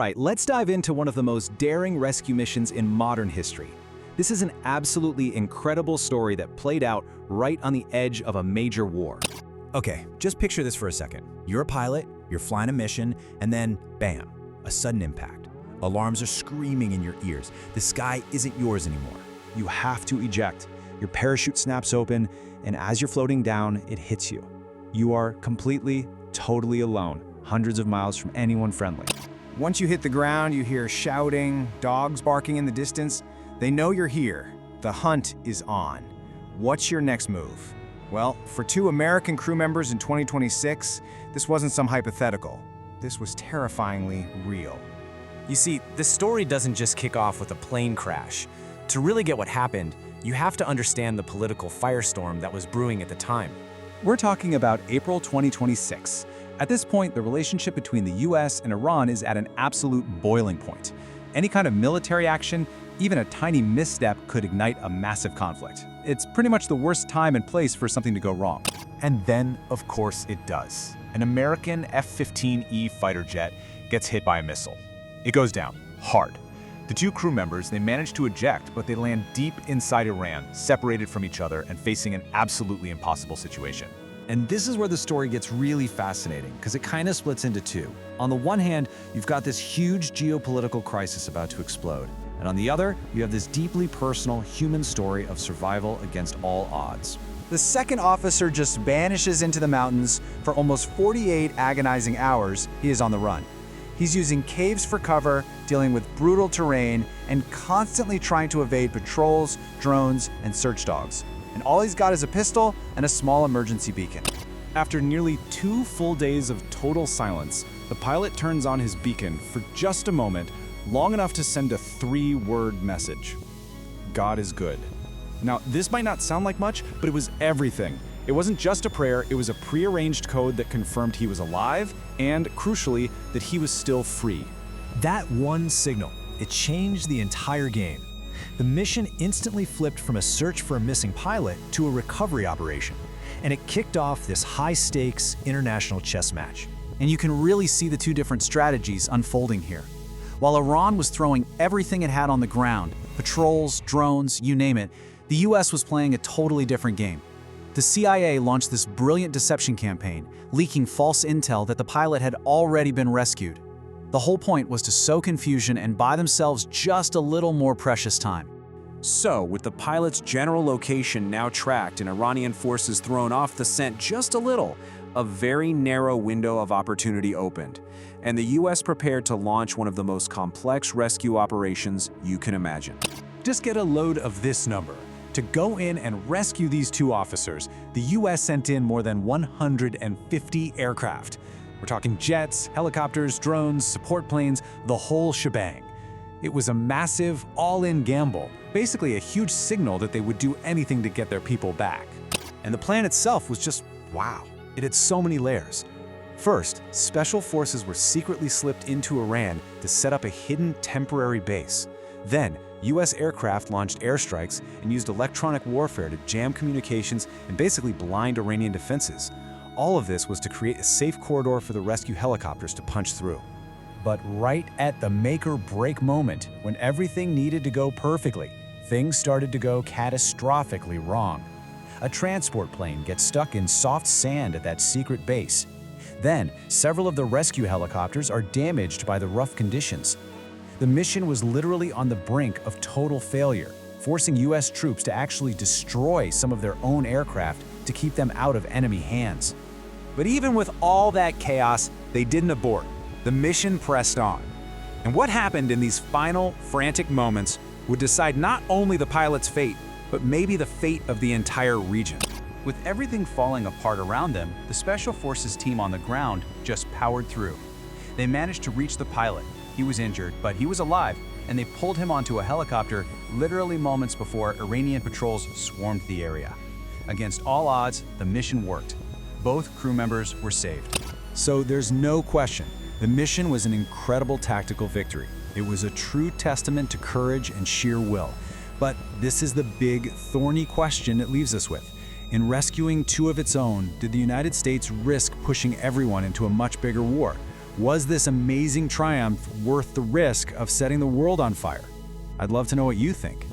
Right, let's dive into one of the most daring rescue missions in modern history. This is an absolutely incredible story that played out right on the edge of a major war. Okay, just picture this for a second. You're a pilot, you're flying a mission, and then, bam, a sudden impact. Alarms are screaming in your ears. The sky isn't yours anymore. You have to eject. Your parachute snaps open, and as you're floating down, it hits you. You are completely, totally alone, hundreds of miles from anyone friendly. Once you hit the ground, you hear shouting, dogs barking in the distance. They know you're here. The hunt is on. What's your next move? Well, for two American crew members in 2026, this wasn't some hypothetical. This was terrifyingly real. You see, this story doesn't just kick off with a plane crash. To really get what happened, you have to understand the political firestorm that was brewing at the time. We're talking about April 2026. At this point, the relationship between the US and Iran is at an absolute boiling point. Any kind of military action, even a tiny misstep, could ignite a massive conflict. It's pretty much the worst time and place for something to go wrong. And then, of course, it does. An American F-15E fighter jet gets hit by a missile. It goes down, hard. The two crew members, they manage to eject, but they land deep inside Iran, separated from each other and facing an absolutely impossible situation. And this is where the story gets really fascinating, because it kind of splits into two. On the one hand, you've got this huge geopolitical crisis about to explode. And on the other, you have this deeply personal human story of survival against all odds. The second officer just vanishes into the mountains. For almost 48 agonizing hours, he is on the run. He's using caves for cover, dealing with brutal terrain, and constantly trying to evade patrols, drones, and search dogs. And all he's got is a pistol and a small emergency beacon. After nearly 2 full days of total silence, the pilot turns on his beacon for just a moment, long enough to send a 3-word message. God is good. Now, this might not sound like much, but it was everything. It wasn't just a prayer, it was a prearranged code that confirmed he was alive and, crucially, that he was still free. That one signal, it changed the entire game. The mission instantly flipped from a search for a missing pilot to a recovery operation, and it kicked off this high-stakes international chess match. And you can really see the two different strategies unfolding here. While Iran was throwing everything it had on the ground, patrols, drones, you name it, the US was playing a totally different game. The CIA launched this brilliant deception campaign, leaking false intel that the pilot had already been rescued. The whole point was to sow confusion and buy themselves just a little more precious time. So, with the pilot's general location now tracked and Iranian forces thrown off the scent just a little, a very narrow window of opportunity opened, and the US prepared to launch one of the most complex rescue operations you can imagine. Just get a load of this number. To go in and rescue these two officers, the US sent in more than 150 aircraft. We're talking jets, helicopters, drones, support planes, the whole shebang. It was a massive, all-in gamble, basically a huge signal that they would do anything to get their people back. And the plan itself was just, wow. It had so many layers. First, special forces were secretly slipped into Iran to set up a hidden temporary base. Then, US aircraft launched airstrikes and used electronic warfare to jam communications and basically blind Iranian defenses. All of this was to create a safe corridor for the rescue helicopters to punch through. But right at the make-or-break moment, when everything needed to go perfectly, things started to go catastrophically wrong. A transport plane gets stuck in soft sand at that secret base. Then, several of the rescue helicopters are damaged by the rough conditions. The mission was literally on the brink of total failure, forcing US troops to actually destroy some of their own aircraft to keep them out of enemy hands. But even with all that chaos, they didn't abort. The mission pressed on. And what happened in these final, frantic moments would decide not only the pilot's fate, but maybe the fate of the entire region. With everything falling apart around them, the Special Forces team on the ground just powered through. They managed to reach the pilot. He was injured, but he was alive, and they pulled him onto a helicopter literally moments before Iranian patrols swarmed the area. Against all odds, the mission worked. Both crew members were saved. So there's no question, the mission was an incredible tactical victory. It was a true testament to courage and sheer will. But this is the big, thorny question it leaves us with. In rescuing two of its own, did the United States risk pushing everyone into a much bigger war? Was this amazing triumph worth the risk of setting the world on fire? I'd love to know what you think.